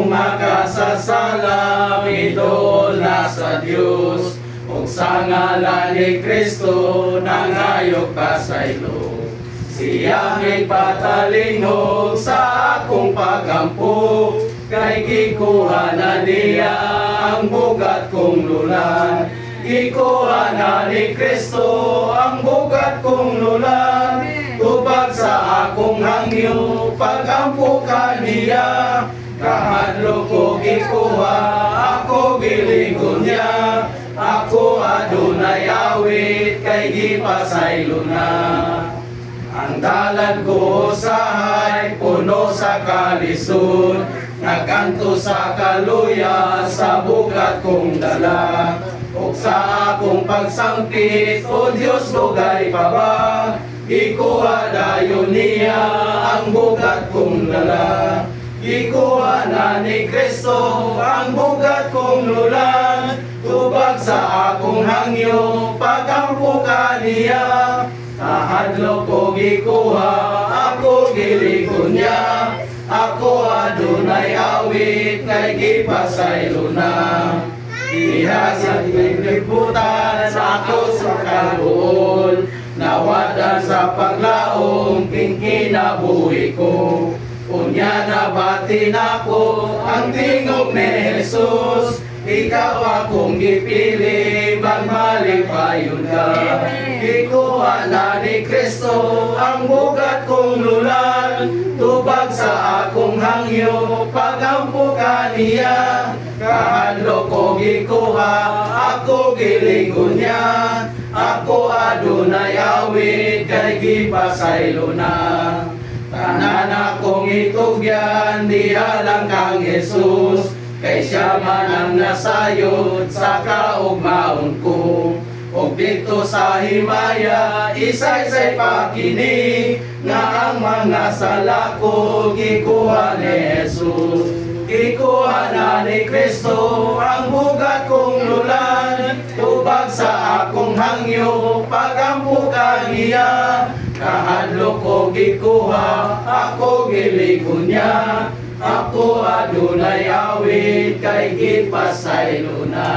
akong makasasala, idol na sa Dios. Ug sa ngalan ni Kristo, nangayok ka sa ilo. Siya may patalingog sa akong pagampo, kay gikuha na niya ang bugat kong lulan. Gikuha na ni Kristo ang bugat kong lulan. Tubag sa akong hangyo, pagampo ka niya. Kahadlo ko gikuha, ako gilingon niya. Ako adunay awit, kay gipasaylo na. Ang dalan ko usahay, puno sa kalisod. Naganto sa kaluya, sa bugat kong dala. Ug sa akong pagsangkit, o Diyos lugay pa ba? Ikuha dayon niya ang bugat kong dala. Ikuha na ni Kristo ang bugat kong lulan. Tubag sa akong hangyo, pagampo ka niya. Kahadlo ko gikuha, ako gilikon niya. Ako adunay awit, kay gipasaylo na. Diha sa libutan, ako sa kaluon. Nawadan sa paglaong, king kinabuhi ko. Unya nabatin ako ang tingog ni Jesus. Ikaw akong gipili, magmalipayon ka. Ikuha na ni Kristo ang bugat kong lulan. Tubag sa akong hangyo, pagampo ka niya. Kahadlo ko gikuha, ako gilingon niya. Ako adunay awit, kay gipasaylo na. Tanan akong itugyan, diha lang kang Jesus. Kay siya man ang nasayod sa kaugmaon ko. O dito sa himaya, isay-say pakini, nga ang mga sala ko gikuha ni Jesus. Gikuha na ni Kristo ang bugat kong lulan. Tubag sa akong hangyo, pagampo ka niya. Kahadlo ko gikuha, ako gilikon niya. Ako adunay awit, kay gipasaylo na.